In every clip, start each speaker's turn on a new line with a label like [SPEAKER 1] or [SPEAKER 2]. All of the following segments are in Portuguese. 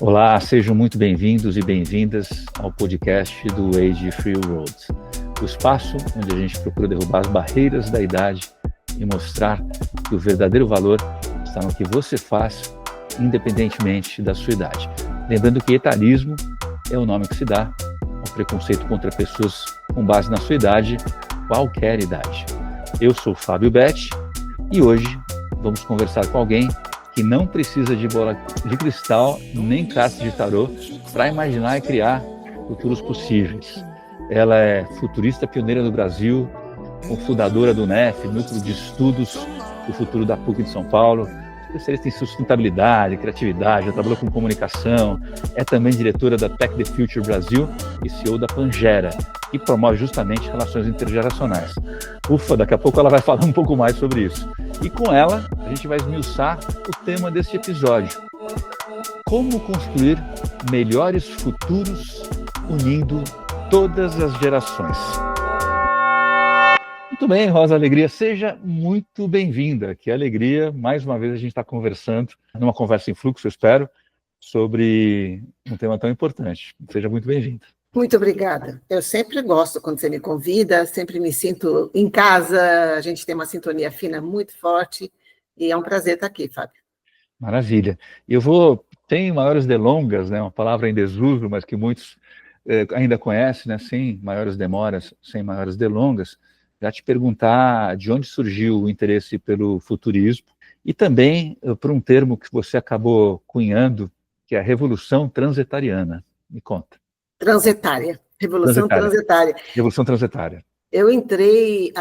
[SPEAKER 1] Olá, sejam muito bem-vindos e bem-vindas ao podcast do Age Free World, o espaço onde a gente procura derrubar as barreiras da idade e mostrar que o verdadeiro valor está no que você faz, independentemente da sua idade. Lembrando que etarismo é o nome que se dá ao preconceito contra pessoas com base na sua idade, qualquer idade. Eu sou Fábio Betti e hoje vamos conversar com alguém que não precisa de bola de cristal nem carta de tarô para imaginar e criar futuros possíveis. Ela é futurista pioneira no Brasil, cofundadora do NEF, Núcleo de Estudos do Futuro da PUC de São Paulo, especialista em sustentabilidade, criatividade, já trabalhou com comunicação, é também diretora da Tech the Future Brasil e CEO da Pangera, que promove justamente relações intergeracionais. Ufa, daqui a pouco ela vai falar um pouco mais sobre isso. E com ela, a gente vai esmiuçar o tema deste episódio. Como construir melhores futuros unindo todas as gerações. Muito bem, Rosa Alegria, seja muito bem-vinda. Que alegria, mais uma vez a gente está conversando, numa conversa em fluxo, eu espero, sobre um tema tão importante. Seja muito bem-vinda.
[SPEAKER 2] Muito obrigada. Eu sempre gosto quando você me convida, sempre me sinto em casa, a gente tem uma sintonia fina muito forte e é um prazer estar aqui, Fábio.
[SPEAKER 1] Maravilha. Tem maiores delongas, né, uma palavra em desuso, mas que muitos ainda conhecem, né, sem maiores demoras, sem maiores delongas, já te perguntar de onde surgiu o interesse pelo futurismo e também por um termo que você acabou cunhando, que é a Revolução Transetariana. Me conta.
[SPEAKER 2] Transetária, Revolução Transetária.
[SPEAKER 1] Revolução Transetária.
[SPEAKER 2] Eu entrei,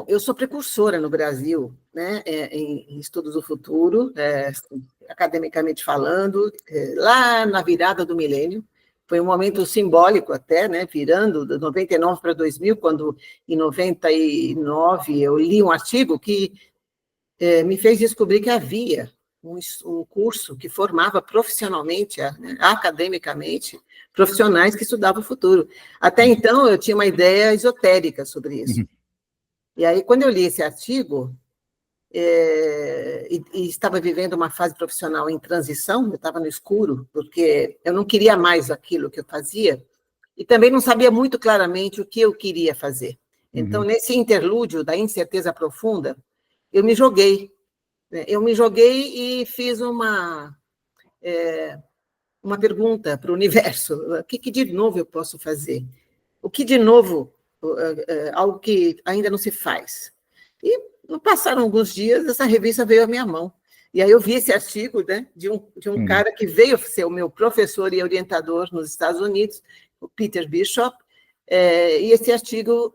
[SPEAKER 2] eu sou precursora no Brasil, né, em estudos do futuro, academicamente falando, lá na virada do milênio. Foi um momento simbólico até, né, virando de 99 para 2000, quando em 99 eu li um artigo que me fez descobrir que havia um curso que formava profissionalmente, né, academicamente, profissionais que estudavam o futuro. Até então, eu tinha uma ideia esotérica sobre isso. E aí, quando eu li esse artigo, e estava vivendo uma fase profissional em transição, eu estava no escuro, porque eu não queria mais aquilo que eu fazia, e também não sabia muito claramente o que eu queria fazer. Então, nesse interlúdio da incerteza profunda, eu me joguei. E fiz uma pergunta para o universo: o que de novo eu posso fazer? O que de novo, algo que ainda não se faz? E não passaram alguns dias, essa revista veio à minha mão. E aí eu vi esse artigo, né, de um cara que veio ser o meu professor e orientador nos Estados Unidos, o Peter Bishop, e esse artigo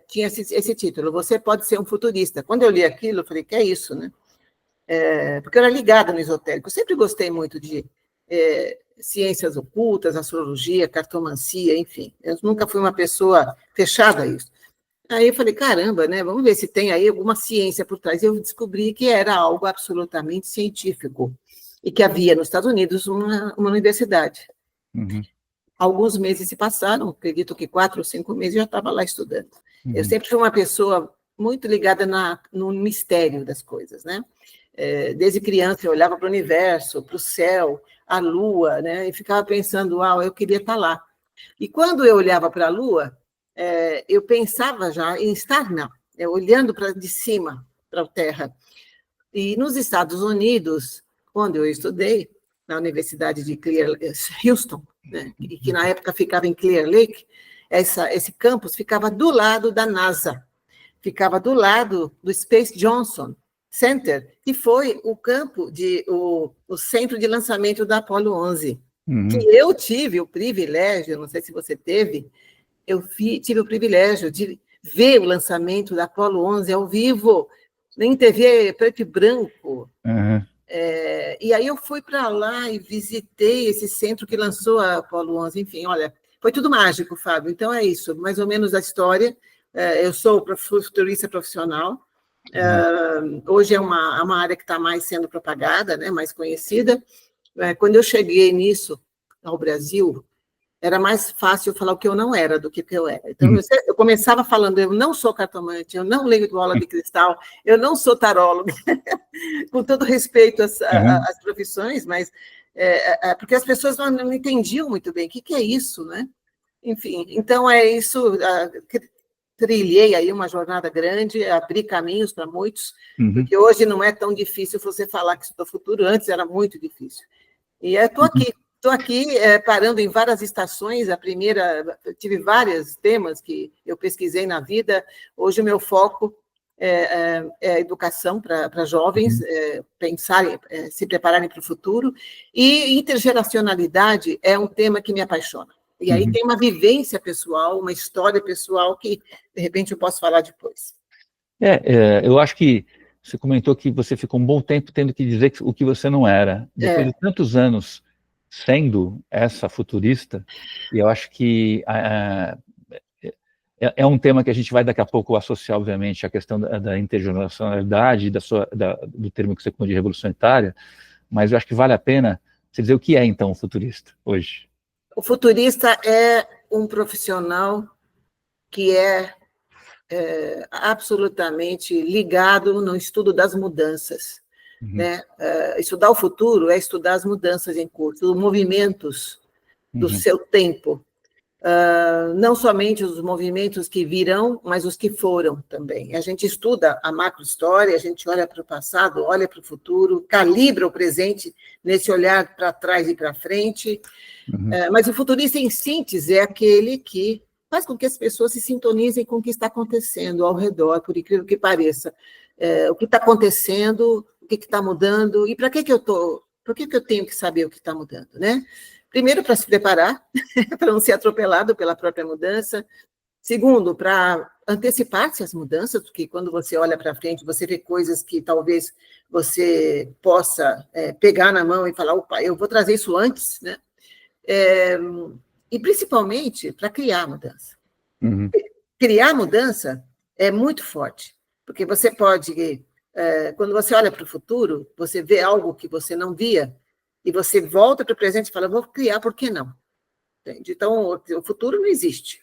[SPEAKER 2] tinha esse título: Você pode ser um futurista. Quando eu li aquilo, eu falei, que é isso, né? Porque eu era ligada no esotérico, eu sempre gostei muito de ciências ocultas, astrologia, cartomancia, enfim. Eu nunca fui uma pessoa fechada a isso. Aí eu falei, caramba, né? Vamos ver se tem aí alguma ciência por trás. Eu descobri que era algo absolutamente científico e que havia nos Estados Unidos uma universidade. Alguns meses se passaram, acredito que 4 ou 5 meses, eu já estava lá estudando. Eu sempre fui uma pessoa muito ligada no mistério das coisas, né? Desde criança eu olhava para o universo, para o céu, a lua, né? E ficava pensando, eu queria estar lá. E quando eu olhava para a lua, eu pensava já em estar olhando de cima para a Terra. E nos Estados Unidos, quando eu estudei, na Universidade de Houston, né? E que na época ficava em Clear Lake, esse campus ficava do lado da NASA, ficava do lado do Space Johnson Center, que foi o centro de lançamento da Apollo 11. Que eu tive o privilégio, não sei se você teve, tive o privilégio de ver o lançamento da Apollo 11 ao vivo, em TV preto e branco. E aí eu fui para lá e visitei esse centro que lançou a Apollo 11. Enfim, olha, foi tudo mágico, Fábio. Então é isso, mais ou menos a história. Eu sou futurista profissional. Hoje é uma área que está mais sendo propagada, né, mais conhecida. Quando eu cheguei nisso, ao Brasil, era mais fácil falar o que eu não era do que o que eu era. Então, eu começava falando, eu não sou cartomante, eu não leio bola de cristal, eu não sou taróloga, com todo respeito às profissões, mas porque as pessoas não entendiam muito bem o que é isso, né? Enfim, então é isso, trilhei aí uma jornada grande, abri caminhos para muitos, porque hoje não é tão difícil você falar que estudou futuro, antes era muito difícil. E estou aqui parando em várias estações. A primeira, tive vários temas que eu pesquisei na vida. Hoje o meu foco é a educação para jovens, pensarem, se prepararem para o futuro. E intergeracionalidade é um tema que me apaixona. E aí tem uma vivência pessoal, uma história pessoal que, de repente, eu posso falar depois.
[SPEAKER 1] Eu acho que você comentou que você ficou um bom tempo tendo que dizer o que você não era. Depois de tantos anos sendo essa futurista, e eu acho que é um tema que a gente vai daqui a pouco associar, obviamente, à questão da intergeracionalidade, do termo que você chamou de revolução etária, mas eu acho que vale a pena você dizer o que é, então, o futurista, hoje.
[SPEAKER 2] O futurista é um profissional que é absolutamente ligado no estudo das mudanças. Né? Estudar o futuro é estudar as mudanças em curso, os movimentos do seu tempo. Não somente os movimentos que virão, mas os que foram também. A gente estuda a macrohistória, a gente olha para o passado, olha para o futuro, calibra o presente nesse olhar para trás e para frente. Mas o futurista, em síntese, é aquele que faz com que as pessoas se sintonizem com o que está acontecendo ao redor, por incrível que pareça. O que está acontecendo, o que está mudando, e para que eu estou? Por que eu tenho que saber o que está mudando, né? Primeiro, para se preparar, para não ser atropelado pela própria mudança. Segundo, para antecipar-se às mudanças, porque quando você olha para frente, você vê coisas que talvez você possa pegar na mão e falar, opa, eu vou trazer isso antes, né? E principalmente para criar mudança. Criar mudança é muito forte, porque você pode, quando você olha para o futuro, você vê algo que você não via, e você volta para o presente e fala, vou criar, por que não? Entende? Então, o futuro não existe,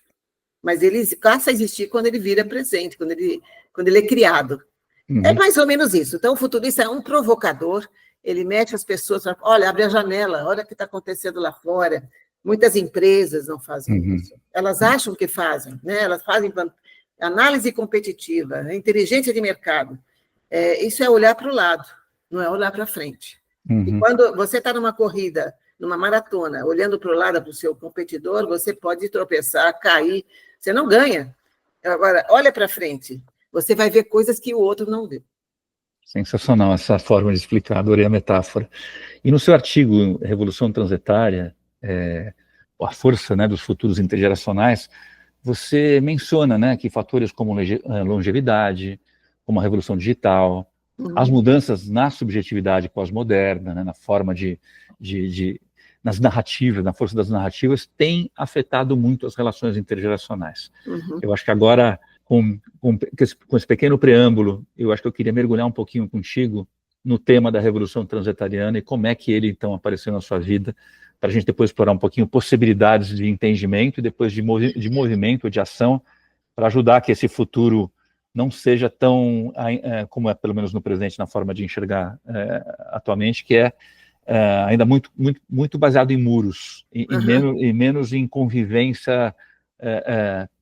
[SPEAKER 2] mas ele passa a existir quando ele vira presente, quando ele é criado. É mais ou menos isso. Então, o futurista é um provocador, ele mete as pessoas, olha, abre a janela, olha o que está acontecendo lá fora. Muitas empresas não fazem isso. Elas acham que fazem, né? Elas fazem análise competitiva, inteligência de mercado. Isso é olhar para o lado, não é olhar para frente. E quando você está numa corrida, numa maratona, olhando para o lado para o seu competidor, você pode tropeçar, cair, você não ganha. Agora, olha para frente, você vai ver coisas que o outro não vê.
[SPEAKER 1] Sensacional essa forma de explicar, adorei a metáfora. E no seu artigo Revolução Transetária, a força, né, dos futuros intergeracionais, você menciona, né, que fatores como longevidade, como a revolução digital, as mudanças na subjetividade pós-moderna, né, na forma nas narrativas, na força das narrativas, têm afetado muito as relações intergeracionais. Eu acho que agora, com esse pequeno preâmbulo, eu acho que eu queria mergulhar um pouquinho contigo no tema da revolução transetariana e como é que ele, então, apareceu na sua vida, para a gente depois explorar um pouquinho possibilidades de entendimento e depois de movimento, de ação, para ajudar que esse futuro não seja tão, como é pelo menos no presente, na forma de enxergar atualmente, que é ainda muito, muito, muito baseado em muros, e menos em convivência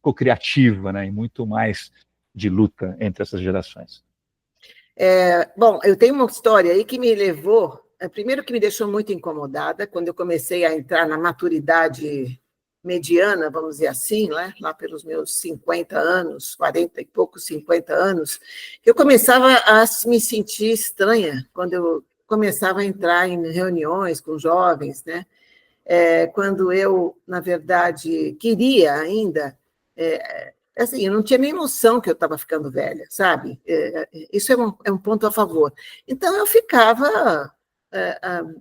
[SPEAKER 1] cocriativa, né, e muito mais de luta entre essas gerações.
[SPEAKER 2] Bom, eu tenho uma história aí que me levou, primeiro que me deixou muito incomodada, quando eu comecei a entrar na maturidade mediana, vamos dizer assim, né? Lá pelos meus 50 anos, 40 e poucos, 50 anos, eu começava a me sentir estranha quando eu começava a entrar em reuniões com jovens, né? Quando eu, na verdade, queria ainda... assim, eu não tinha nem noção que eu estava ficando velha, sabe? Isso é um ponto a favor. Então, eu ficava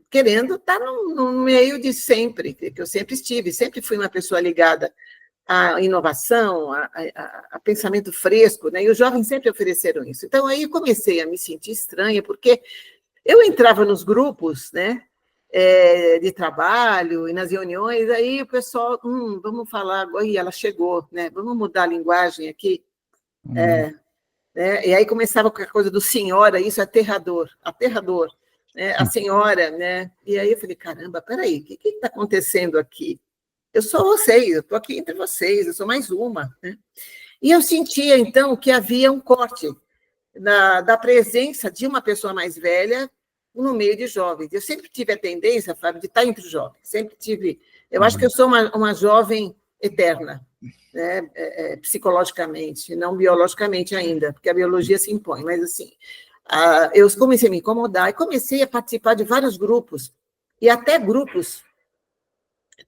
[SPEAKER 2] querendo estar no meio de sempre, que eu sempre estive, sempre fui uma pessoa ligada à inovação, a pensamento fresco, né? E os jovens sempre ofereceram isso. Então, aí eu comecei a me sentir estranha, porque eu entrava nos grupos, né? De trabalho e nas reuniões, aí o pessoal, vamos falar agora, e ela chegou, né? Vamos mudar a linguagem aqui. E aí começava com a coisa do senhora, isso é aterrador, aterrador. né, a senhora, né? E aí eu falei, caramba, peraí, o que está acontecendo aqui? Eu sou vocês, eu estou aqui entre vocês, eu sou mais uma, né? E eu sentia, então, que havia um corte da presença de uma pessoa mais velha no meio de jovens. Eu sempre tive a tendência, Fábio, de estar entre os jovens, sempre tive. Eu acho que eu sou uma jovem eterna, né? Psicologicamente, não biologicamente ainda, porque a biologia se impõe, mas assim, eu comecei a me incomodar e comecei a participar de vários grupos, e até grupos.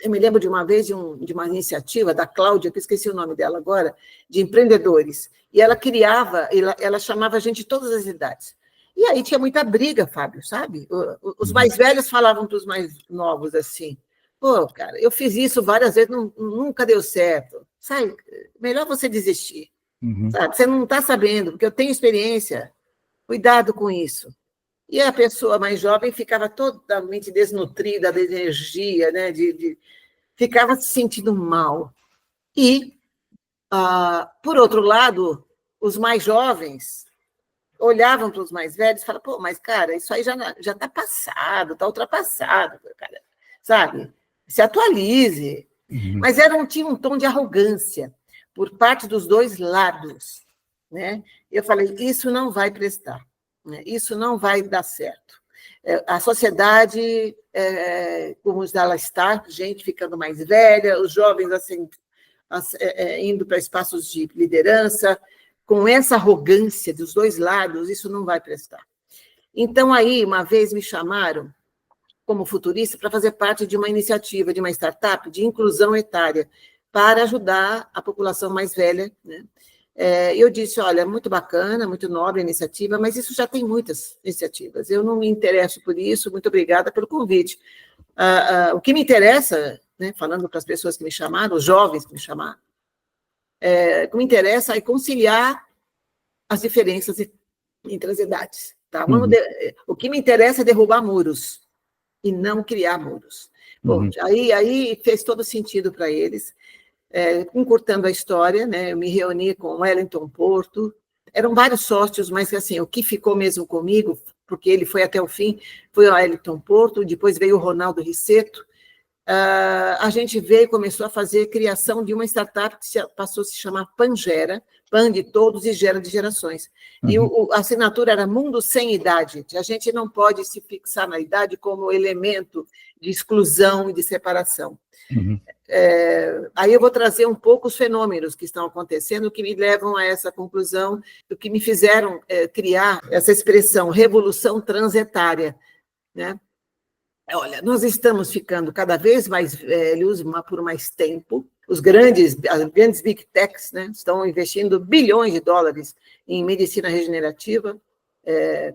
[SPEAKER 2] Eu me lembro de uma vez de uma iniciativa da Cláudia, que eu esqueci o nome dela agora, de empreendedores. E ela criava, ela chamava a gente de todas as idades. E aí tinha muita briga, Fábio, sabe? Os mais velhos falavam para os mais novos assim: pô, cara, eu fiz isso várias vezes, nunca deu certo. Sabe? Melhor você desistir. Sabe? Você não está sabendo, porque eu tenho experiência. Cuidado com isso. E a pessoa mais jovem ficava totalmente desnutrida de energia, né? Ficava se sentindo mal. E, por outro lado, os mais jovens olhavam para os mais velhos e falavam, pô, mas, cara, isso aí já está passado, está ultrapassado, cara, sabe? Se atualize. Mas tinha um tom de arrogância por parte dos dois lados, né? Eu falei, isso não vai prestar. Isso não vai dar certo. A sociedade, como ela está, gente ficando mais velha, os jovens assim, indo para espaços de liderança, com essa arrogância dos dois lados, isso não vai prestar. Então, aí, uma vez me chamaram como futurista para fazer parte de uma iniciativa, de uma startup de inclusão etária, para ajudar a população mais velha, né? Eu disse, olha, muito bacana, muito nobre a iniciativa, mas isso já tem muitas iniciativas. Eu não me interesso por isso, muito obrigada pelo convite. O que me interessa, né, falando para as pessoas que me chamaram, os jovens que me chamaram, o que me interessa é conciliar as diferenças entre as idades. Tá? O que me interessa é derrubar muros e não criar muros. Bom, aí fez todo sentido para eles. Encurtando a história, né, eu me reuni com o Wellington Porto, eram vários sócios, mas assim, o que ficou mesmo comigo, porque ele foi até o fim, foi o Wellington Porto, depois veio o Ronaldo Risseto. A gente veio e começou a fazer a criação de uma startup que passou a se chamar Pangera, Pan de todos e Gera de gerações. E a assinatura era Mundo Sem Idade. A gente não pode se fixar na idade como elemento de exclusão e de separação. Aí eu vou trazer um pouco os fenômenos que estão acontecendo, que me levam a essa conclusão, do que me fizeram criar essa expressão, revolução transetária, né? Olha, nós estamos ficando cada vez mais velhos por mais tempo. As grandes big techs, né, estão investindo bilhões de dólares em medicina regenerativa.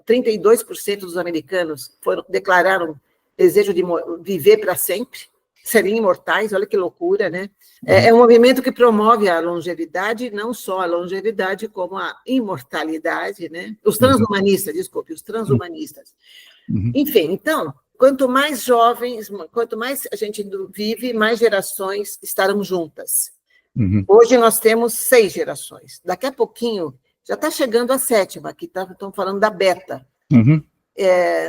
[SPEAKER 2] 32% dos americanos declararam desejo de viver para sempre, serem imortais. Olha que loucura, né? É um movimento que promove a longevidade, não só a longevidade, como a imortalidade, né? Os transhumanistas, desculpe, os transhumanistas. Enfim, então, quanto mais jovens, quanto mais a gente vive, mais gerações estarão juntas. Hoje nós temos 6 gerações. Daqui a pouquinho, já está chegando a 7ª, que estão falando da beta.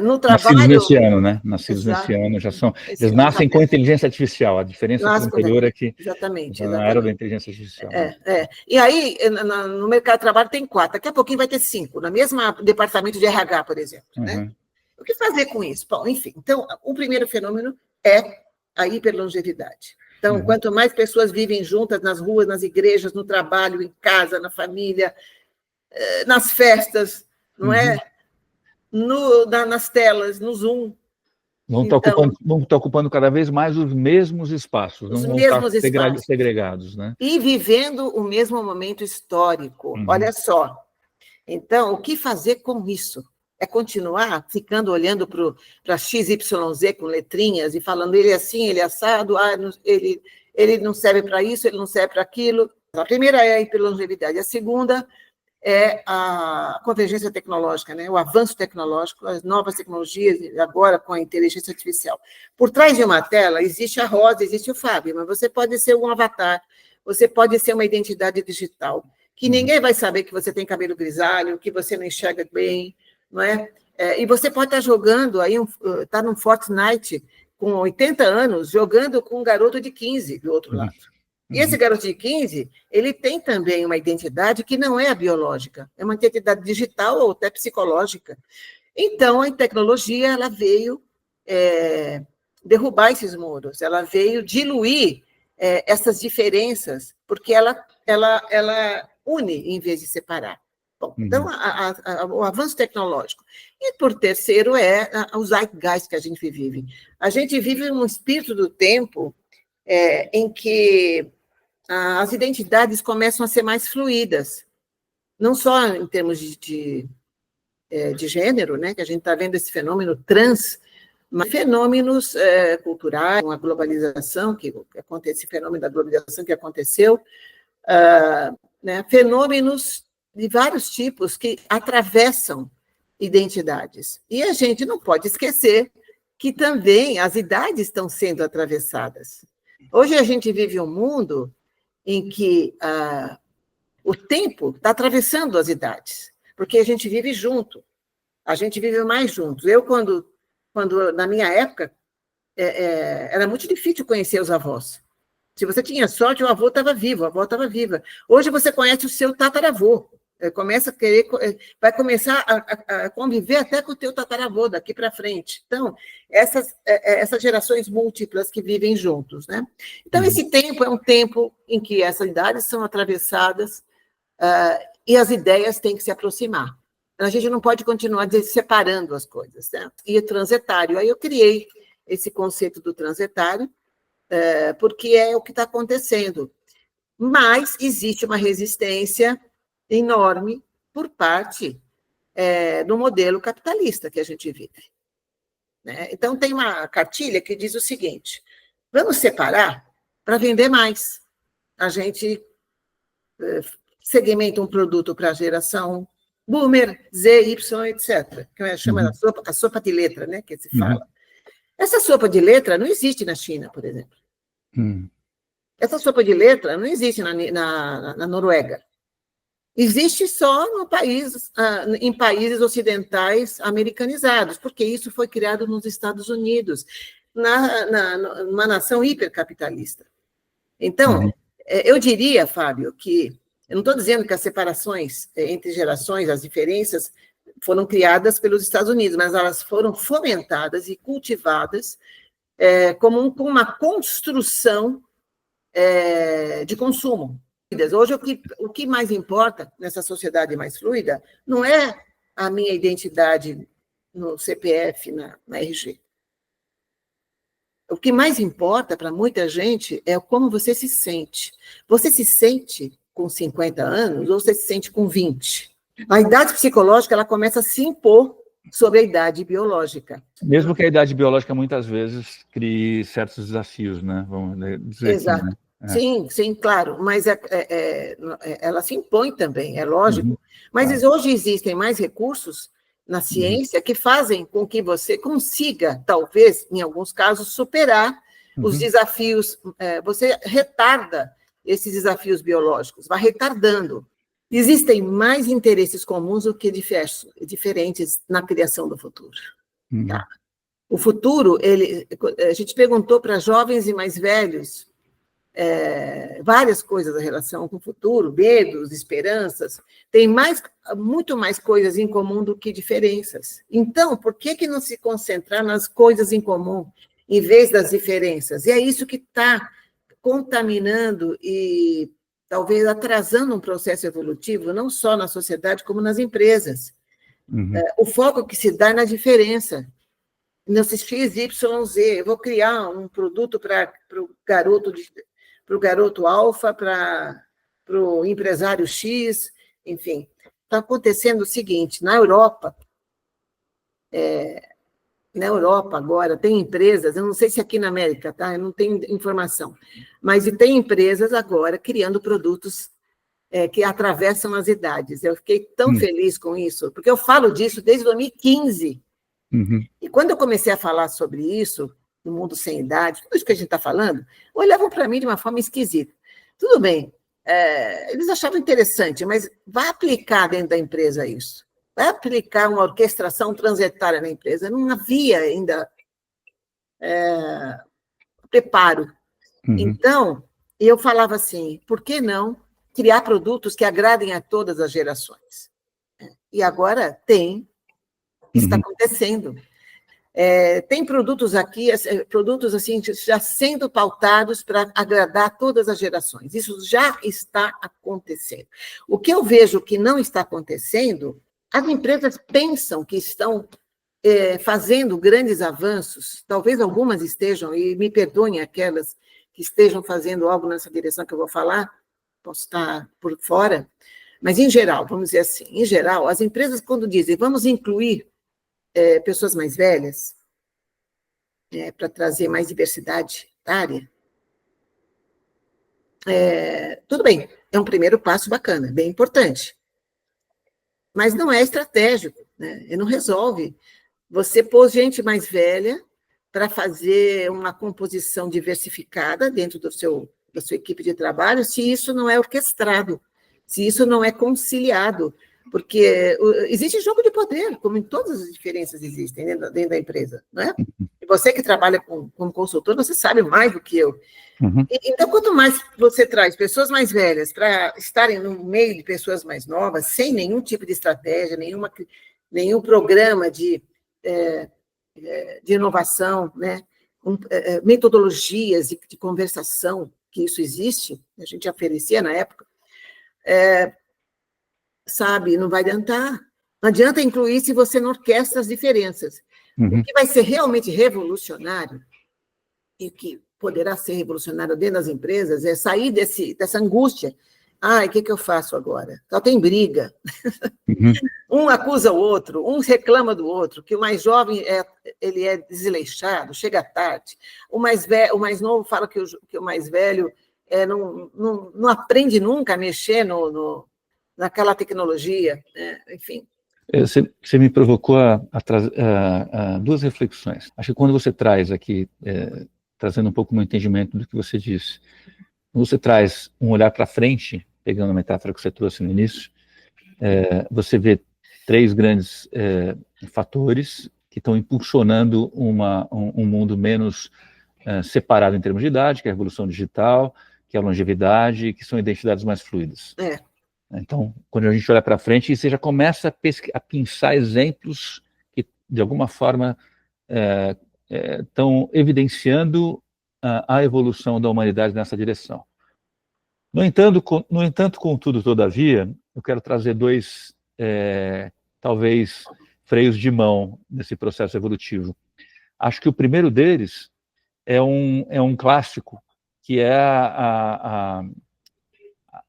[SPEAKER 2] No trabalho...
[SPEAKER 1] Nascidos nesse ano, né? Nascidos nesse ano, já são... Eles nascem com inteligência artificial. A diferença com o anterior é que...
[SPEAKER 2] Exatamente.
[SPEAKER 1] Na era da inteligência artificial.
[SPEAKER 2] E aí, no mercado de trabalho tem 4. Daqui a pouquinho vai ter 5. No mesmo departamento de RH, por exemplo, né? O que fazer com isso? Bom, enfim, então, o primeiro fenômeno é a hiperlongevidade. Então, quanto mais pessoas vivem juntas nas ruas, nas igrejas, no trabalho, em casa, na família, nas festas, não é? Nas telas, no Zoom.
[SPEAKER 1] Vão estar ocupando cada vez mais os mesmos espaços, não vão estar segregados, né? E
[SPEAKER 2] vivendo o mesmo momento histórico. Olha só. Então, o que fazer com isso? É continuar ficando olhando para XYZ com letrinhas e falando ele é assim, ele é assado, ele não serve para isso, ele não serve para aquilo. A primeira é a hiperlongevidade. A segunda é a convergência tecnológica, né? O avanço tecnológico, as novas tecnologias, agora com a inteligência artificial. Por trás de uma tela existe a Rosa, existe o Fábio, mas você pode ser um avatar, você pode ser uma identidade digital, que ninguém vai saber que você tem cabelo grisalho, que você não enxerga bem, não é? E você pode estar jogando aí, tá num Fortnite com 80 anos, jogando com um garoto de 15 do outro lado. E esse garoto de 15, ele tem também uma identidade que não é a biológica, é uma identidade digital ou até psicológica. Então, a tecnologia, ela veio derrubar esses muros, ela veio diluir essas diferenças, porque ela une em vez de separar. Bom, então, o avanço tecnológico. E, por terceiro, é o zeitgeist que a gente vive. A gente vive um espírito do tempo em que as identidades começam a ser mais fluídas, não só em termos de gênero, né, que a gente está vendo esse fenômeno trans, mas fenômenos culturais, a globalização, esse fenômeno da globalização que aconteceu, né, fenômenos de vários tipos que atravessam identidades. E a gente não pode esquecer que também as idades estão sendo atravessadas. Hoje a gente vive um mundo em que o tempo está atravessando as idades, porque a gente vive junto, a gente vive mais juntos. Eu, quando na minha época, era muito difícil conhecer os avós. Se você tinha sorte, o avô estava vivo, a avó estava viva. Hoje você conhece o seu tataravô, vai começar a conviver até com o teu tataravô daqui para frente. Então, essas gerações múltiplas que vivem juntos, né? Então, esse tempo é um tempo em que essas idades são atravessadas e as ideias têm que se aproximar. A gente não pode continuar separando as coisas, né? E o transetário, aí eu criei esse conceito do transetário, porque é o que está acontecendo. Mas existe uma resistência enorme por parte do modelo capitalista que a gente vive, né? Então, tem uma cartilha que diz o seguinte: vamos separar para vender mais. A gente segmenta um produto para a geração boomer, Z, Y, etc., que chama a sopa de letra, né, que se fala. Essa sopa de letra não existe na China, por exemplo. Essa sopa de letra não existe na Noruega. Existe só em países ocidentais americanizados, porque isso foi criado nos Estados Unidos, numa nação hipercapitalista. Então, eu diria, Fábio, que eu não estou dizendo que as separações entre gerações, as diferenças, foram criadas pelos Estados Unidos, mas elas foram fomentadas e cultivadas como uma construção de consumo. Hoje, o que mais importa nessa sociedade mais fluida não é a minha identidade no CPF, na RG. O que mais importa para muita gente é como você se sente. Você se sente com 50 anos ou você se sente com 20? A idade psicológica ela começa a se impor sobre a idade biológica.
[SPEAKER 1] Mesmo que a idade biológica muitas vezes crie certos desafios, né? Vamos dizer.
[SPEAKER 2] Exato.
[SPEAKER 1] Aqui,
[SPEAKER 2] né? Sim, claro, mas ela se impõe também, é lógico. Mas hoje existem mais recursos na ciência que fazem com que você consiga, talvez, em alguns casos, superar os desafios. Você retarda esses desafios biológicos, vai retardando. Existem mais interesses comuns do que diferentes na criação do futuro. Tá? O futuro, a gente perguntou para jovens e mais velhos várias coisas em relação com o futuro, medos, esperanças, tem muito mais coisas em comum do que diferenças. Então, por que não se concentrar nas coisas em comum, em vez das diferenças? E é isso que está contaminando e talvez atrasando um processo evolutivo, não só na sociedade, como nas empresas. O foco que se dá é na diferença. Nesses X, Y, Z, eu vou criar um produto para o garoto alfa, para o empresário X, enfim. Está acontecendo o seguinte, na Europa agora, tem empresas, eu não sei se aqui na América, tá? Eu não tenho informação, mas tem empresas agora criando produtos que atravessam as idades. Eu fiquei tão feliz com isso, porque eu falo disso desde 2015. E quando eu comecei a falar sobre isso, no mundo sem idade, tudo isso que a gente está falando, olhavam para mim de uma forma esquisita. Tudo bem, eles achavam interessante, mas vai aplicar dentro da empresa isso. vai aplicar uma orquestração transitária na empresa. Não havia ainda preparo. Então, eu falava assim, por que não criar produtos que agradem a todas as gerações? E agora está acontecendo. Tem produtos aqui, produtos assim, já sendo pautados para agradar todas as gerações. Isso já está acontecendo. O que eu vejo que não está acontecendo, as empresas pensam que estão fazendo grandes avanços, talvez algumas estejam, e me perdoem aquelas que estejam fazendo algo nessa direção que eu vou falar, posso estar por fora, mas, em geral, vamos dizer assim, em geral, as empresas, quando dizem vamos incluir pessoas mais velhas, para trazer mais diversidade etária, tudo bem, é um primeiro passo bacana, bem importante, mas não é estratégico, né? E não resolve. Você pôs gente mais velha para fazer uma composição diversificada dentro da sua equipe de trabalho, se isso não é orquestrado, se isso não é conciliado, porque existe jogo de poder, como em todas as diferenças existem dentro da empresa, não é? E você que trabalha como consultor, você sabe mais do que eu. Então, quanto mais você traz pessoas mais velhas para estarem no meio de pessoas mais novas, sem nenhum tipo de estratégia, nenhum programa de inovação, né? Metodologias de conversação, que isso existe, a gente oferecia na época, sabe, não vai adiantar. Não adianta incluir se você não orquestra as diferenças. O que vai ser realmente revolucionário, e que poderá ser revolucionário dentro das empresas, é sair dessa angústia. O que eu faço agora? Só tem briga. Um acusa o outro, um reclama do outro, que o mais jovem ele é desleixado, chega tarde. O mais novo fala que o mais velho não aprende nunca a mexer naquela tecnologia, enfim.
[SPEAKER 1] Você me provocou a duas reflexões. Acho que quando você traz aqui, trazendo um pouco o meu entendimento do que você disse, quando você traz um olhar para frente, pegando a metáfora que você trouxe no início, você vê três grandes fatores que estão impulsionando um mundo menos separado em termos de idade, que é a revolução digital, que é a longevidade, que são identidades mais fluidas. Então, quando a gente olha para frente, você já começa a pensar exemplos que, de alguma forma, estão evidenciando a evolução da humanidade nessa direção. No entanto, contudo, todavia, eu quero trazer dois, talvez, freios de mão nesse processo evolutivo. Acho que o primeiro deles é um clássico, que é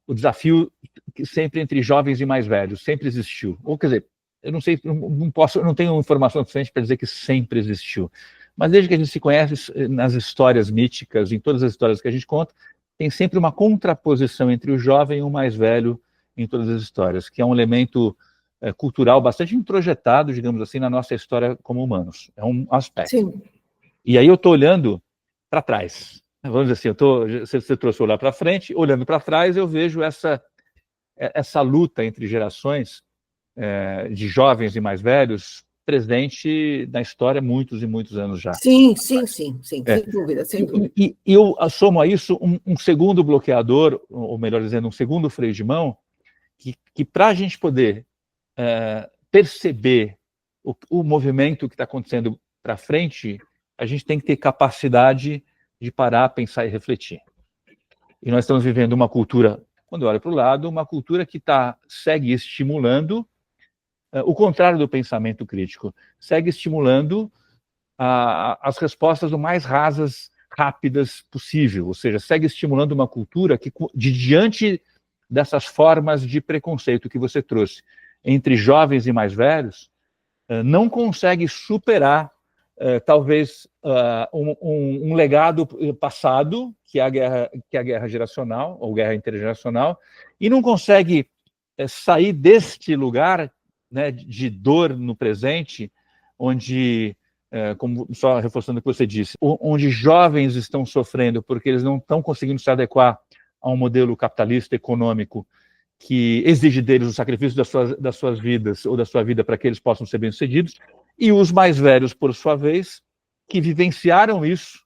[SPEAKER 1] o desafio que sempre entre jovens e mais velhos, sempre existiu. Ou, quer dizer, eu não sei, eu não tenho informação suficiente para dizer que sempre existiu. Mas desde que a gente se conhece nas histórias míticas, em todas as histórias que a gente conta, tem sempre uma contraposição entre o jovem e o mais velho em todas as histórias, que é um elemento cultural bastante introjetado, digamos assim, na nossa história como humanos. É um aspecto.
[SPEAKER 2] Sim.
[SPEAKER 1] E aí eu estou olhando para trás. Vamos dizer assim, você trouxe o olhar para frente, olhando para trás, eu vejo essa luta entre gerações de jovens e mais velhos presente na história há muitos e muitos anos já.
[SPEAKER 2] Sim, sem dúvida, sem dúvida.
[SPEAKER 1] E eu assomo a isso um segundo bloqueador, ou melhor dizendo, um segundo freio de mão, que para a gente poder perceber o movimento que está acontecendo para frente, a gente tem que ter capacidade de parar, pensar e refletir. E nós estamos vivendo uma cultura, quando eu olho para o lado, uma cultura que segue estimulando o contrário do pensamento crítico, segue estimulando as respostas o mais rasas, rápidas possível, ou seja, segue estimulando uma cultura que, diante dessas formas de preconceito que você trouxe entre jovens e mais velhos, não consegue superar talvez um legado passado, que é a guerra geracional, ou guerra intergeracional, e não consegue sair deste lugar, né, de dor no presente, onde, como só reforçando o que você disse, onde jovens estão sofrendo porque eles não estão conseguindo se adequar a um modelo capitalista econômico que exige deles o sacrifício das suas vidas ou da sua vida para que eles possam ser bem-sucedidos, e os mais velhos, por sua vez, que vivenciaram isso,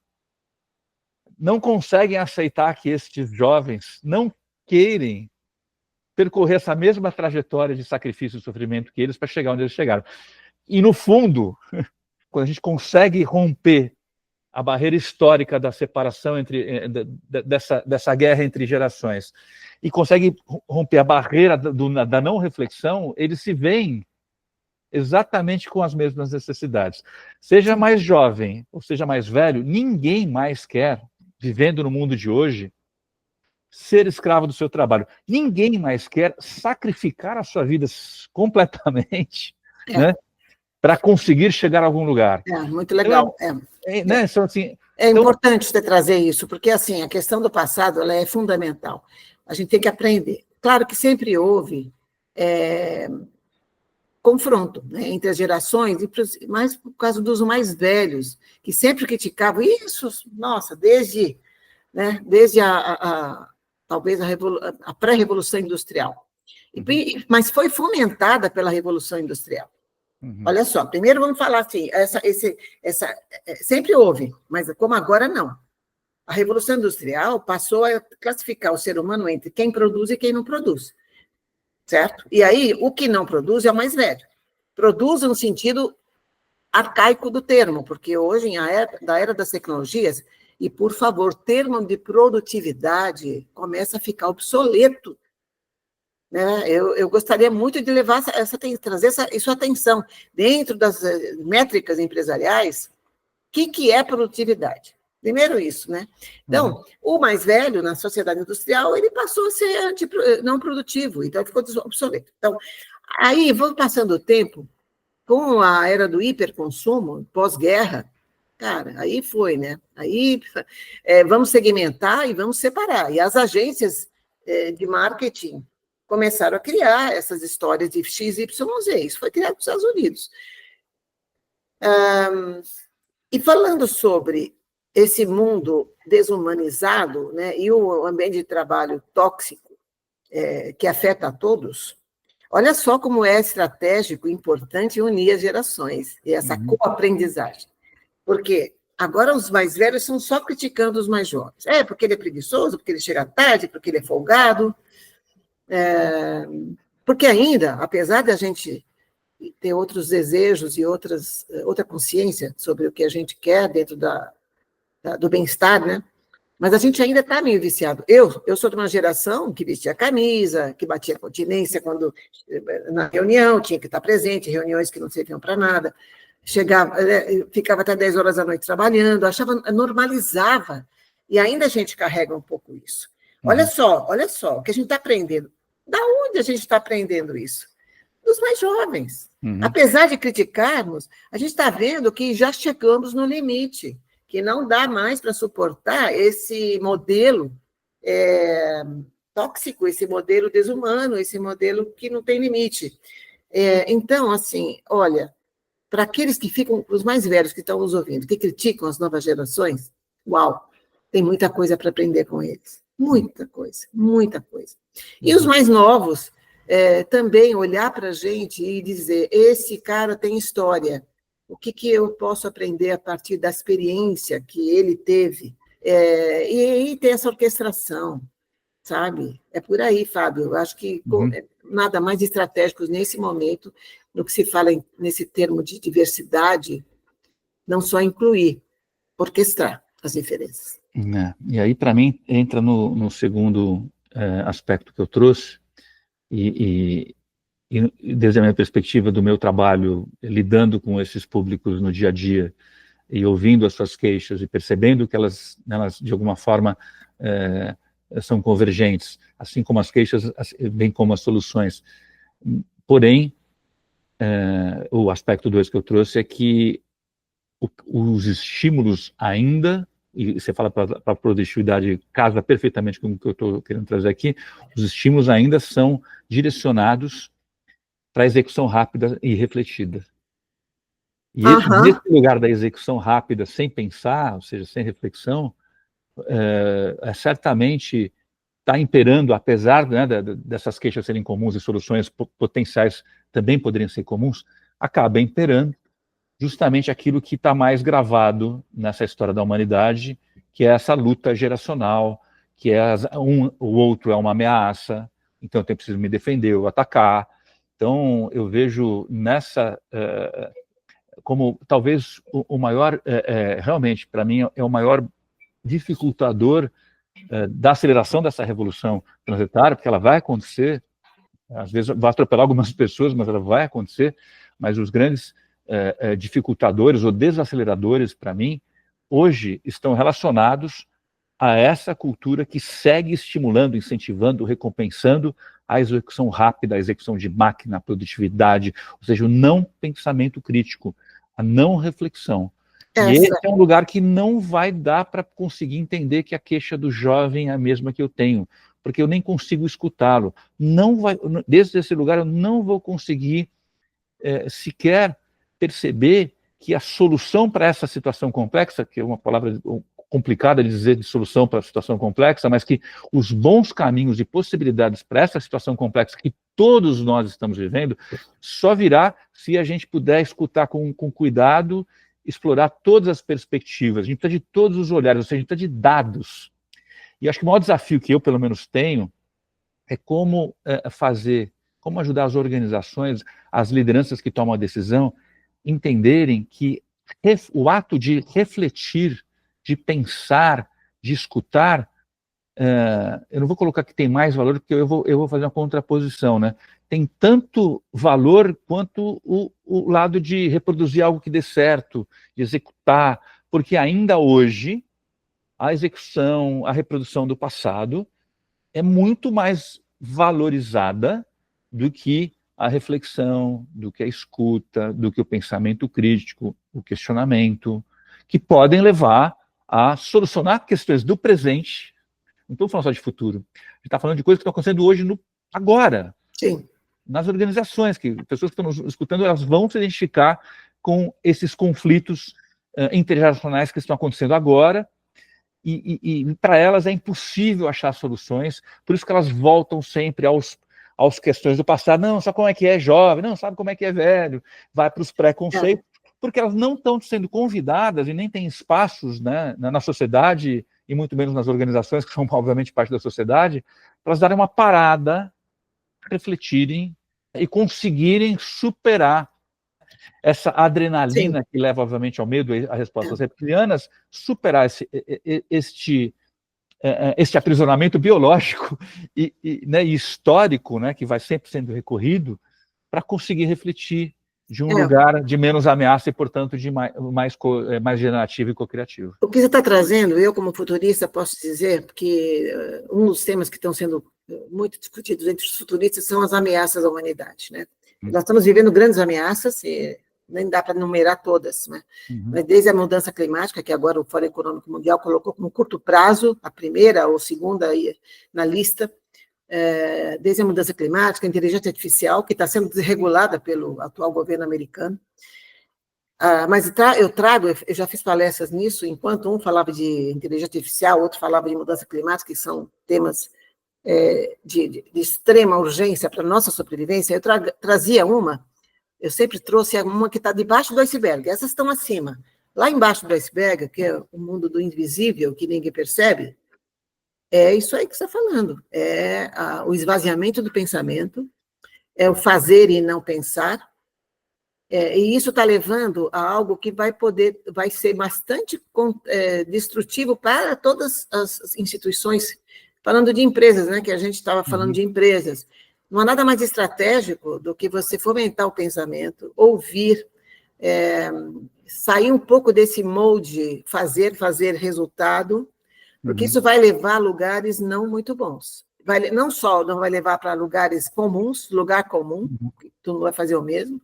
[SPEAKER 1] não conseguem aceitar que estes jovens não querem percorrer essa mesma trajetória de sacrifício e sofrimento que eles para chegar onde eles chegaram. E, no fundo, quando a gente consegue romper a barreira histórica da separação dessa guerra entre gerações e consegue romper a barreira da não reflexão, eles se veem exatamente com as mesmas necessidades. Seja mais jovem ou seja mais velho, ninguém mais quer, vivendo no mundo de hoje, ser escravo do seu trabalho. Ninguém mais quer sacrificar a sua vida completamente, né, para conseguir chegar a algum lugar.
[SPEAKER 2] Muito legal.
[SPEAKER 1] Né? Então, assim,
[SPEAKER 2] importante você trazer isso, porque assim, a questão do passado ela é fundamental. A gente tem que aprender. Claro que sempre houve confronto, né, entre as gerações, mas por causa dos mais velhos, que sempre criticavam isso, nossa, desde talvez a pré-revolução industrial. Mas foi fomentada pela Revolução Industrial. Uhum. Olha só, primeiro vamos falar assim, sempre houve, mas como agora não. A Revolução Industrial passou a classificar o ser humano entre quem produz e quem não produz, certo? E aí, o que não produz é o mais velho. Produz no sentido arcaico do termo, porque hoje, da era das tecnologias, e, por favor, termo de produtividade começa a ficar obsoleto. Né? Eu gostaria muito de levar trazer isso à atenção. Dentro das métricas empresariais, o que é produtividade? Primeiro isso, né? Então, o mais velho, na sociedade industrial, ele passou a ser não produtivo, então ficou obsoleto. Então, aí, vamos passando o tempo, com a era do hiperconsumo, pós-guerra, cara, aí foi, né? Aí vamos segmentar e vamos separar. E as agências de marketing começaram a criar essas histórias de XYZ. Isso foi criado nos Estados Unidos. E falando sobre esse mundo desumanizado, né, e o ambiente de trabalho tóxico, que afeta a todos, olha só como é estratégico e importante unir as gerações e essa coaprendizagem. Porque agora os mais velhos estão só criticando os mais jovens. Porque ele é preguiçoso, porque ele chega tarde, porque ele é folgado. Porque ainda, apesar de a gente ter outros desejos e outra consciência sobre o que a gente quer dentro do bem-estar, né? Mas a gente ainda está meio viciado. Eu sou de uma geração que vestia camisa, que batia continência quando na reunião, tinha que estar presente, reuniões que não serviam para nada. Ficava até 10 horas da noite trabalhando, normalizava. E ainda a gente carrega um pouco isso. Olha só, o que a gente está aprendendo. Da onde a gente está aprendendo isso? Dos mais jovens. Apesar de criticarmos, a gente está vendo que já chegamos no limite, que não dá mais para suportar esse modelo tóxico, esse modelo desumano, esse modelo que não tem limite. Então, assim, olha, para aqueles que ficam, os mais velhos que estão nos ouvindo, que criticam as novas gerações, uau, tem muita coisa para aprender com eles. Muita coisa, muita coisa. E os mais novos, também olhar para a gente e dizer, esse cara tem história, o que eu posso aprender a partir da experiência que ele teve? E aí ter essa orquestração, sabe? É por aí, Fábio. Eu acho que nada mais estratégico nesse momento do que se fala nesse termo de diversidade, não só incluir, orquestrar as diferenças.
[SPEAKER 1] E aí, para mim, entra no segundo aspecto que eu trouxe, e desde a minha perspectiva do meu trabalho, lidando com esses públicos no dia a dia, e ouvindo as suas queixas e percebendo que elas de alguma forma, são convergentes, assim como as queixas, bem como as soluções. Porém, o aspecto 2 que eu trouxe é que os estímulos ainda, e você fala para a produtividade, casa perfeitamente com o que eu estou querendo trazer aqui, os estímulos ainda são direcionados para a execução rápida e refletida. E nesse lugar da execução rápida, sem pensar, ou seja, sem reflexão, certamente está imperando, apesar, né, dessas queixas serem comuns e soluções potenciais também poderiam ser comuns, acaba imperando justamente aquilo que está mais gravado nessa história da humanidade, que é essa luta geracional, que é o outro é uma ameaça, então eu preciso me defender ou atacar. Então eu vejo nessa como talvez o maior, realmente, para mim, é o maior dificultador da aceleração dessa revolução planetária, porque ela vai acontecer, às vezes vai atropelar algumas pessoas, mas ela vai acontecer, mas os grandes dificultadores ou desaceleradores, para mim, hoje estão relacionados a essa cultura que segue estimulando, incentivando, recompensando a execução rápida, a execução de máquina, a produtividade, ou seja, o não pensamento crítico, a não reflexão. E esse é um lugar que não vai dar para conseguir entender que a queixa do jovem é a mesma que eu tenho, porque eu nem consigo escutá-lo. Desde esse lugar eu não vou conseguir sequer perceber que a solução para essa situação complexa, que é uma palavra complicada de dizer de solução para a situação complexa, mas que os bons caminhos e possibilidades para essa situação complexa que todos nós estamos vivendo, só virá se a gente puder escutar com cuidado, explorar todas as perspectivas. A gente precisa de todos os olhares, ou seja, a gente precisa de dados. E acho que o maior desafio que eu, pelo menos, tenho é como como ajudar as organizações, as lideranças que tomam a decisão, entenderem que o ato de refletir, de pensar, de escutar, eu não vou colocar que tem mais valor, porque eu vou fazer uma contraposição, né? Tem tanto valor quanto o lado de reproduzir algo que dê certo, de executar, porque ainda hoje a execução, a reprodução do passado é muito mais valorizada do que a reflexão, do que a escuta, do que o pensamento crítico, o questionamento, que podem levar a solucionar questões do presente. Não estou falando só de futuro. A gente está falando de coisas que estão acontecendo hoje, agora.
[SPEAKER 2] Sim.
[SPEAKER 1] Nas organizações, que pessoas que estão nos escutando, elas vão se identificar com esses conflitos intergeracionais que estão acontecendo agora, e para elas é impossível achar soluções, por isso que elas voltam sempre aos questões do passado. Não, sabe como é que é jovem, não sabe como é que é velho, vai para os preconceitos, porque elas não estão sendo convidadas e nem têm espaços, né, na sociedade, e muito menos nas organizações, que são obviamente parte da sociedade, para elas darem uma parada, refletirem e conseguirem superar essa adrenalina que leva, obviamente, ao medo e às respostas reptilianas, superar este aprisionamento biológico e histórico, né, que vai sempre sendo recorrido, para conseguir refletir de um lugar de menos ameaça e, portanto, de mais generativo e co-criativo.
[SPEAKER 2] O que você está trazendo, eu como futurista posso dizer que um dos temas que estão sendo muito discutidos entre os futuristas são as ameaças à humanidade, né? Nós estamos vivendo grandes ameaças, e nem dá para numerar todas, né? Mas desde a mudança climática, que agora o Fórum Econômico Mundial colocou como curto prazo, a primeira ou segunda aí na lista, desde a mudança climática, a inteligência artificial, que está sendo desregulada pelo atual governo americano. Mas eu já fiz palestras nisso, enquanto um falava de inteligência artificial, outro falava de mudança climática, que são temas de extrema urgência para a nossa sobrevivência. Eu trazia eu sempre trouxe uma que está debaixo do iceberg, essas estão acima. Lá embaixo do iceberg, que é o mundo do invisível, que ninguém percebe, é isso aí que você está falando, o esvaziamento do pensamento, é o fazer e não pensar, e isso está levando a algo que vai ser bastante destrutivo para todas as instituições, falando de empresas, né, que a gente estava falando de empresas. Não há nada mais estratégico do que você fomentar o pensamento, ouvir, sair um pouco desse molde, fazer resultado, porque isso vai levar a lugares não muito bons. Não só não vai levar para lugares comuns, lugar comum, tu não vai fazer o mesmo.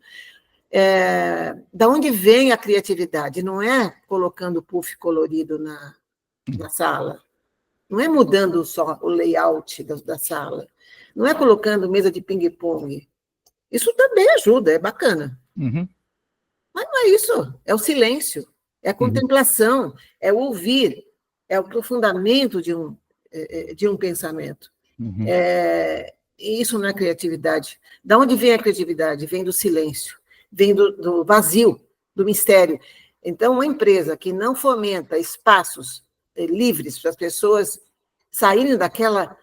[SPEAKER 2] Da onde vem a criatividade? Não é colocando puff colorido na sala, não é mudando só o layout da sala, não é colocando mesa de ping-pong. Isso também ajuda, é bacana. Mas não é isso, é o silêncio, é a contemplação, é o ouvir, é o aprofundamento de um pensamento. E isso não é criatividade. Da onde vem a criatividade? Vem do silêncio, vem do vazio, do mistério. Então, uma empresa que não fomenta espaços livres para as pessoas saírem daquela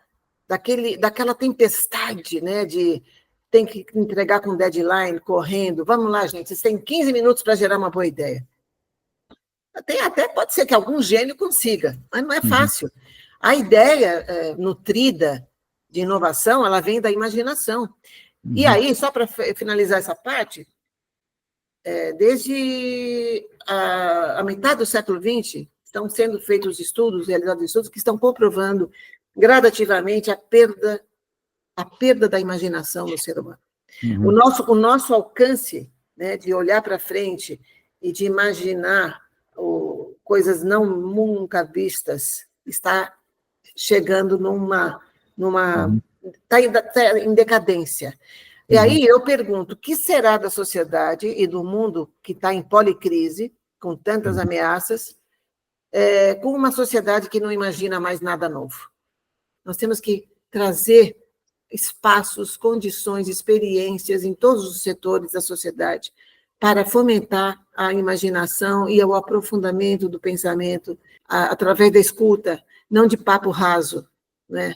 [SPEAKER 2] tempestade, né, de tem que entregar com deadline, correndo. Vamos lá, gente, vocês têm 15 minutos para gerar uma boa ideia. Até pode ser que algum gênio consiga, mas não é fácil. A ideia nutrida de inovação, ela vem da imaginação. E aí, só para finalizar essa parte, desde a metade do século XX, estão sendo feitos estudos, realizados estudos, que estão comprovando gradativamente a perda da imaginação do ser humano. O nosso alcance, né, de olhar para frente e de imaginar coisas nunca vistas está chegando está em decadência. E aí eu pergunto, o que será da sociedade e do mundo que está em policrise, com tantas ameaças, com uma sociedade que não imagina mais nada novo? Nós temos que trazer espaços, condições, experiências em todos os setores da sociedade para fomentar a imaginação e o aprofundamento do pensamento através da escuta, não de papo raso, né?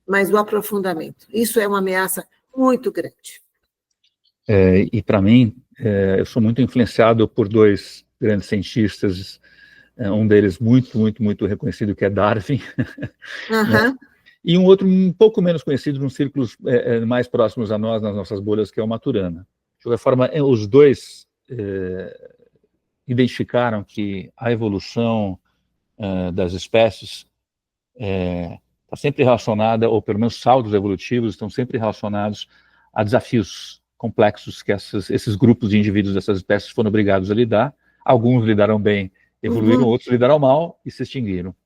[SPEAKER 2] Mas do aprofundamento. Isso é uma ameaça muito grande.
[SPEAKER 1] E, para mim, eu sou muito influenciado por dois grandes cientistas, um deles muito, muito, muito reconhecido, que é Darwin, né? E um outro um pouco menos conhecido nos círculos mais próximos a nós, nas nossas bolhas, que é o Maturana. De qualquer forma, os dois identificaram que a evolução das espécies está sempre relacionada, ou pelo menos saltos evolutivos estão sempre relacionados a desafios complexos que esses grupos de indivíduos dessas espécies foram obrigados a lidar. Alguns lidaram bem, evoluíram, outros lidaram mal e se extinguiram.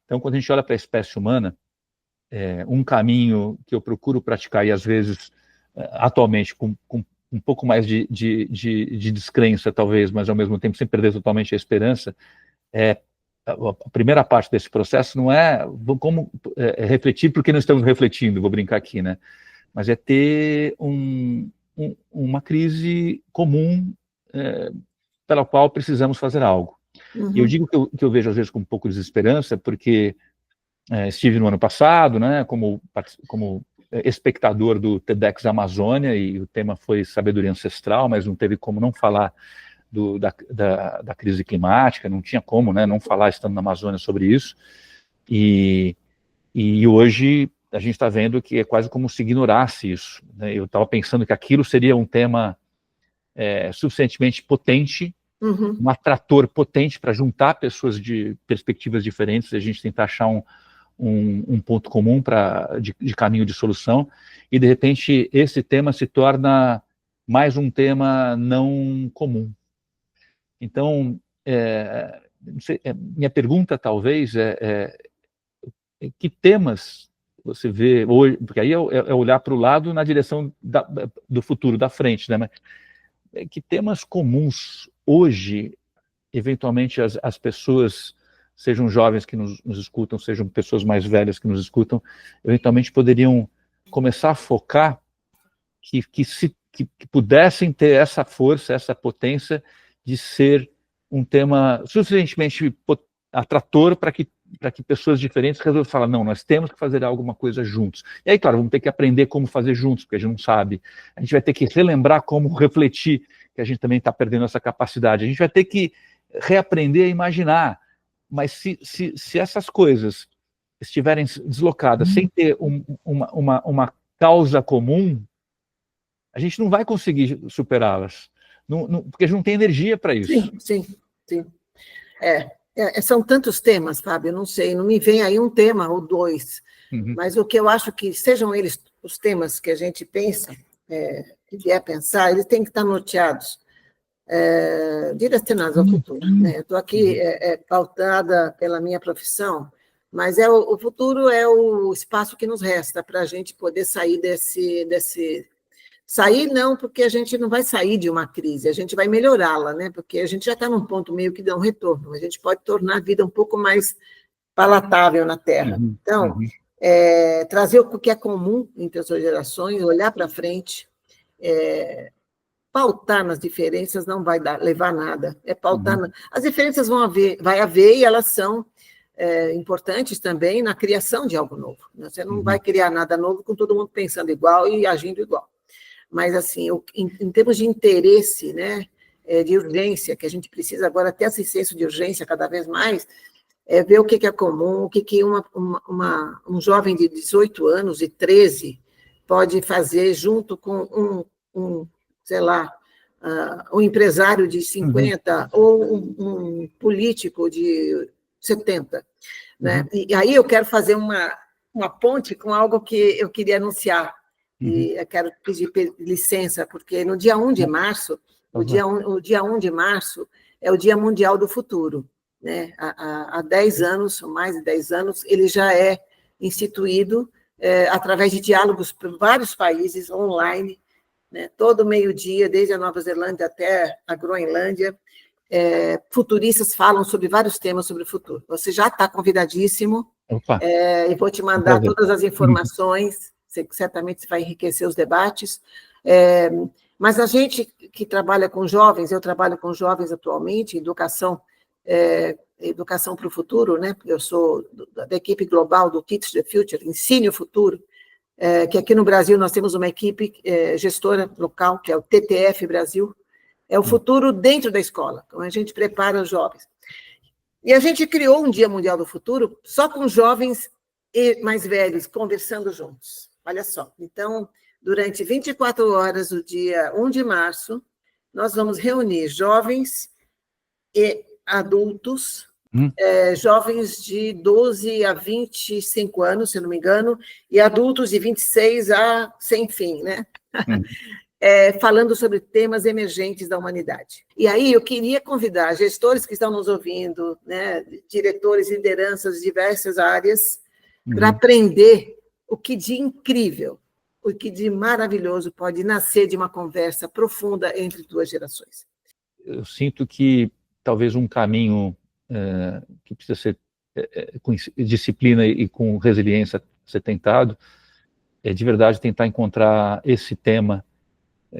[SPEAKER 1] Então, quando a gente olha para a espécie humana, um caminho que eu procuro praticar, e às vezes, atualmente, com um pouco mais de descrença, talvez, mas ao mesmo tempo sem perder totalmente a esperança, a primeira parte desse processo não é como refletir porque não estamos refletindo, vou brincar aqui, né? Mas é ter uma crise comum pela qual precisamos fazer algo. E eu digo que eu vejo às vezes com um pouco de desesperança, porque estive no ano passado, né, como espectador do TEDx Amazônia, e o tema foi sabedoria ancestral, mas não teve como não falar da crise climática, não tinha como, né, não falar estando na Amazônia sobre isso, e hoje a gente está vendo que é quase como se ignorasse isso, né? Eu estava pensando que aquilo seria um tema suficientemente potente, um atrator potente para juntar pessoas de perspectivas diferentes, a gente tentar achar um ponto comum de caminho de solução, e de repente esse tema se torna mais um tema não comum. Então, minha pergunta talvez que temas você vê hoje, porque aí é olhar para o lado na direção do futuro, da frente, né? Mas que temas comuns hoje, eventualmente, as pessoas, sejam jovens que nos escutam, sejam pessoas mais velhas que nos escutam, eventualmente poderiam começar a focar que pudessem ter essa força, essa potência de ser um tema suficientemente atrator para que pessoas diferentes resolvam falar, não, nós temos que fazer alguma coisa juntos. E aí, claro, vamos ter que aprender como fazer juntos, porque a gente não sabe. A gente vai ter que relembrar como refletir, que a gente também está perdendo essa capacidade. A gente vai ter que reaprender a imaginar. Mas se essas coisas estiverem deslocadas sem ter uma causa comum, a gente não vai conseguir superá-las, porque a gente não tem energia para isso.
[SPEAKER 2] Sim. São tantos temas, Fábio, eu não sei, não me vem aí um tema ou dois, mas o que eu acho que sejam eles os temas que a gente pensa, que vier pensar, eles têm que estar norteados, direcionados ao futuro, né? Eu estou aqui pautada pela minha profissão, mas o futuro é o espaço que nos resta para a gente poder sair desse. Sair não, porque a gente não vai sair de uma crise, a gente vai melhorá-la, né? Porque a gente já está num ponto meio que dá um retorno, a gente pode tornar a vida um pouco mais palatável na Terra. Então, trazer o que é comum entre as duas gerações, olhar para frente, pautar nas diferenças não vai levar a nada. Pautar as diferenças vai haver e elas são importantes também na criação de algo novo. Né? Você não vai criar nada novo com todo mundo pensando igual e agindo igual. Mas, assim, em termos de interesse, né, de urgência, que a gente precisa agora ter esse senso de urgência cada vez mais, ver o que é comum, o que um jovem de 18 anos e 13 pode fazer junto com sei lá, um empresário de 50 ou um político de 70. Né? E aí eu quero fazer uma ponte com algo que eu queria anunciar. E eu quero pedir licença, porque no dia 1 de março, o dia 1 de março é o Dia Mundial do Futuro. Né? Há 10 anos, ou mais de 10 anos, ele já é instituído através de diálogos por vários países, online, né? Todo meio-dia, desde a Nova Zelândia até a Groenlândia, futuristas falam sobre vários temas sobre o futuro. Você já está convidadíssimo, e vou te mandar todas as informações, certamente vai enriquecer os debates, mas a gente que trabalha com jovens, eu trabalho com jovens atualmente, educação para o futuro, né? Eu sou da equipe global do Teach the Future, Ensine o Futuro, que aqui no Brasil nós temos uma equipe gestora local, que é o TTF Brasil, é o futuro dentro da escola, como a gente prepara os jovens. E a gente criou um Dia Mundial do Futuro só com jovens e mais velhos conversando juntos. Olha só, então, durante 24 horas, do dia 1 de março, nós vamos reunir jovens e adultos, jovens de 12 a 25 anos, se não me engano, e adultos de 26 a sem fim, né? Falando sobre temas emergentes da humanidade. E aí eu queria convidar gestores que estão nos ouvindo, né, diretores, lideranças de diversas áreas, para aprender o que de incrível, o que de maravilhoso pode nascer de uma conversa profunda entre duas gerações.
[SPEAKER 1] Eu sinto que talvez um caminho que precisa ser com disciplina e com resiliência ser tentado é de verdade tentar encontrar esse tema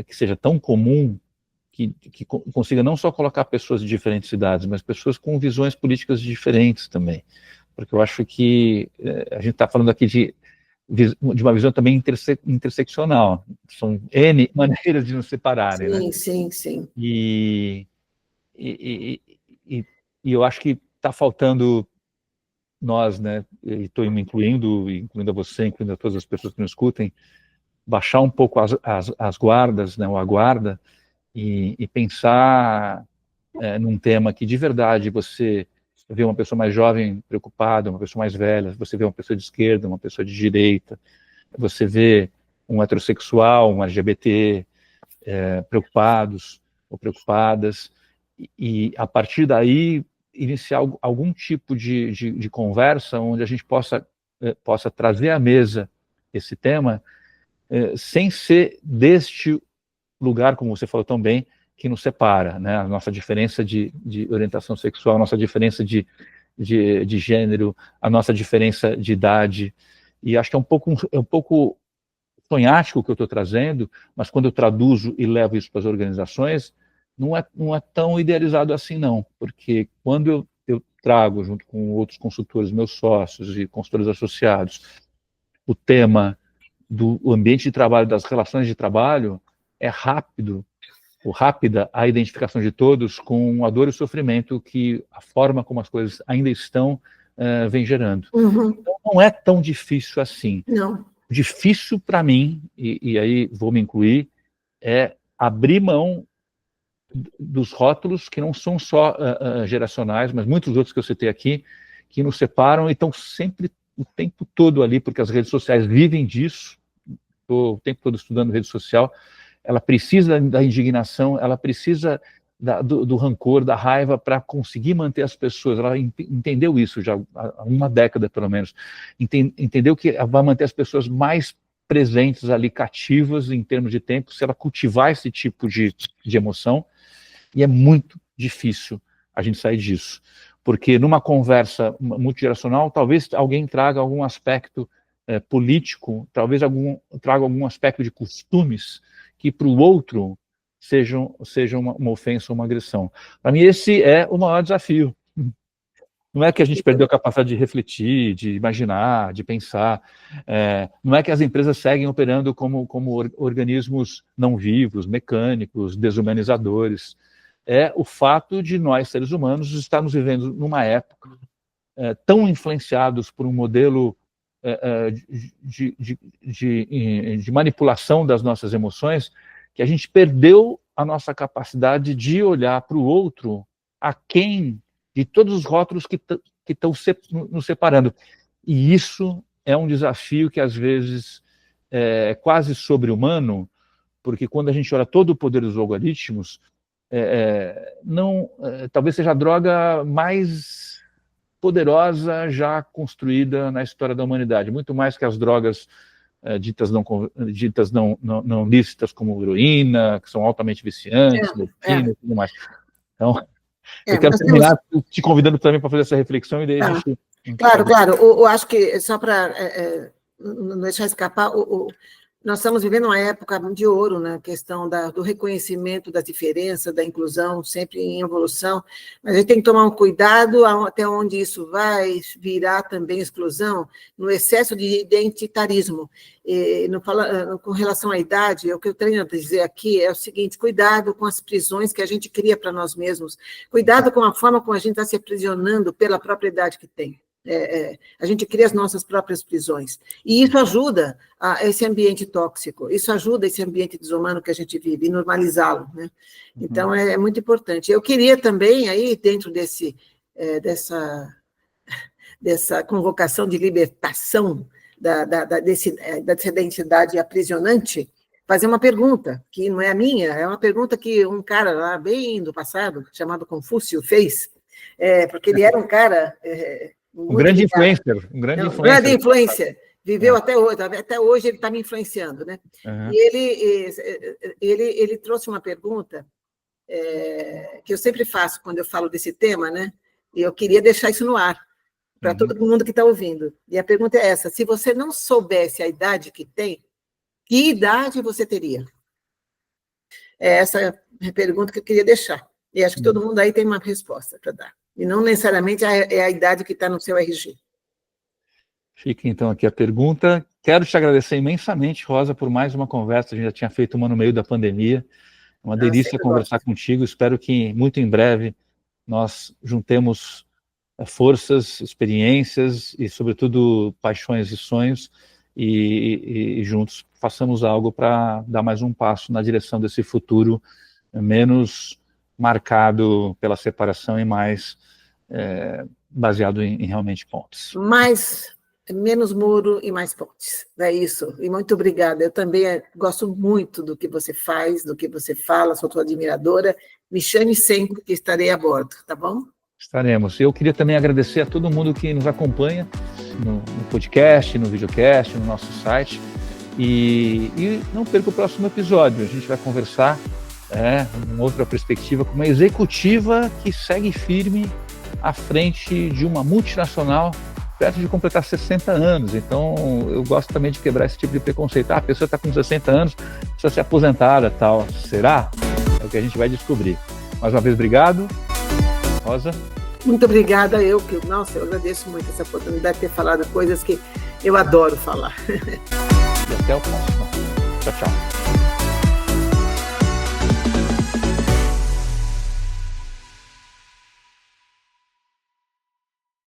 [SPEAKER 1] que seja tão comum que consiga não só colocar pessoas de diferentes idades, mas pessoas com visões políticas diferentes também. Porque eu acho que a gente está falando aqui de uma visão também interseccional. São N maneiras de nos separarem.
[SPEAKER 2] Sim,
[SPEAKER 1] né?
[SPEAKER 2] Sim, sim.
[SPEAKER 1] E eu acho que está faltando nós, né, e estou me incluindo a você, incluindo a todas as pessoas que nos escutem, baixar um pouco as guardas, né, ou a guarda, e pensar num tema que de verdade você vê uma pessoa mais jovem preocupada, uma pessoa mais velha, você vê uma pessoa de esquerda, uma pessoa de direita, você vê um heterossexual, um LGBT preocupados ou preocupadas, e a partir daí iniciar algum tipo de conversa onde a gente possa trazer à mesa esse tema sem ser deste lugar, como você falou tão bem, que nos separa, né? A nossa diferença de orientação sexual, a nossa diferença de gênero, a nossa diferença de idade, e acho que é um pouco sonhático o que eu estou trazendo, mas quando eu traduzo e levo isso para as organizações, não é tão idealizado assim não, porque quando eu trago, junto com outros consultores, meus sócios e consultores associados, o tema do ambiente de trabalho, das relações de trabalho, é rápida a identificação de todos com a dor e o sofrimento que a forma como as coisas ainda estão vem gerando. Então, não é tão difícil assim.
[SPEAKER 2] Não.
[SPEAKER 1] Difícil para mim, e aí vou me incluir, é abrir mão dos rótulos que não são só geracionais, mas muitos outros que eu citei aqui, que nos separam e estão sempre o tempo todo ali, porque as redes sociais vivem disso. Estou o tempo todo estudando rede social. Ela precisa da indignação, ela precisa do rancor, da raiva para conseguir manter as pessoas. Ela entendeu isso já há uma década, pelo menos. Entendeu que vai manter as pessoas mais presentes ali, cativas em termos de tempo, se ela cultivar esse tipo de emoção. E é muito difícil a gente sair disso. Porque numa conversa multigeracional, talvez alguém traga algum aspecto político, talvez traga algum aspecto de costumes que para o outro sejam uma ofensa ou uma agressão. Para mim, esse é o maior desafio. Não é que a gente perdeu a capacidade de refletir, de imaginar, de pensar. Não é que as empresas seguem operando como organismos não vivos, mecânicos, desumanizadores. É o fato de nós, seres humanos, estarmos vivendo numa época tão influenciados por um modelo de manipulação das nossas emoções, que a gente perdeu a nossa capacidade de olhar para o outro aquém de todos os rótulos que estão nos separando. E isso é um desafio que, às vezes, é quase sobre-humano, porque quando a gente olha todo o poder dos algoritmos, talvez seja a droga mais poderosa já construída na história da humanidade, muito mais que as drogas ditas não lícitas, como heroína, que são altamente viciantes, morfina e tudo mais. Então, eu quero terminar te convidando também para fazer essa reflexão e daí a gente...
[SPEAKER 2] Claro. Eu acho que, só para não deixar escapar, nós estamos vivendo uma época de ouro na questão do reconhecimento da diferença, da inclusão, sempre em evolução, mas a gente tem que tomar um cuidado até onde isso vai virar também exclusão, no excesso de identitarismo. Com relação à idade, o que eu tenho a dizer aqui é o seguinte: cuidado com as prisões que a gente cria para nós mesmos, cuidado com a forma como a gente está se aprisionando pela própria idade que tem. A gente cria as nossas próprias prisões. E isso ajuda a esse ambiente tóxico, isso ajuda esse ambiente desumano que a gente vive, e normalizá-lo, né? Então, é muito importante. Eu queria também, aí, dentro dessa convocação de libertação dessa identidade aprisionante, fazer uma pergunta, que não é a minha, é uma pergunta que um cara lá bem do passado, chamado Confúcio, fez, porque ele era um cara...
[SPEAKER 1] Um grande
[SPEAKER 2] influencer. Viveu até hoje ele está me influenciando, né? Uhum. E ele trouxe uma pergunta que eu sempre faço quando eu falo desse tema, né? E eu queria deixar isso no ar, para todo mundo que está ouvindo. E a pergunta é essa: se você não soubesse a idade que tem, que idade você teria? É essa a pergunta que eu queria deixar. E acho que todo mundo aí tem uma resposta para dar. E não necessariamente é a idade que está no seu RG.
[SPEAKER 1] Fica, então, aqui a pergunta. Quero te agradecer imensamente, Rosa, por mais uma conversa. A gente já tinha feito uma no meio da pandemia. É uma delícia conversar contigo. Espero que, muito em breve, nós juntemos forças, experiências e, sobretudo, paixões e sonhos e juntos façamos algo para dar mais um passo na direção desse futuro menos marcado pela separação e mais baseado em realmente pontes.
[SPEAKER 2] Menos muro e mais pontes, é isso. E muito obrigada. Eu também gosto muito do que você faz, do que você fala, sou tua admiradora. Me chame sempre que estarei a bordo, tá bom?
[SPEAKER 1] Estaremos. Eu queria também agradecer a todo mundo que nos acompanha no podcast, no videocast, no nosso site. E não perca o próximo episódio. A gente vai conversar uma outra perspectiva, com uma executiva que segue firme à frente de uma multinacional perto de completar 60 anos. Então, eu gosto também de quebrar esse tipo de preconceito. A pessoa está com 60 anos, precisa ser aposentada, tal. Será? É o que a gente vai descobrir. Mais uma vez, obrigado. Rosa?
[SPEAKER 2] Muito obrigada. Eu agradeço muito essa oportunidade de ter falado coisas que eu adoro falar.
[SPEAKER 1] E até o próximo. Tchau, tchau.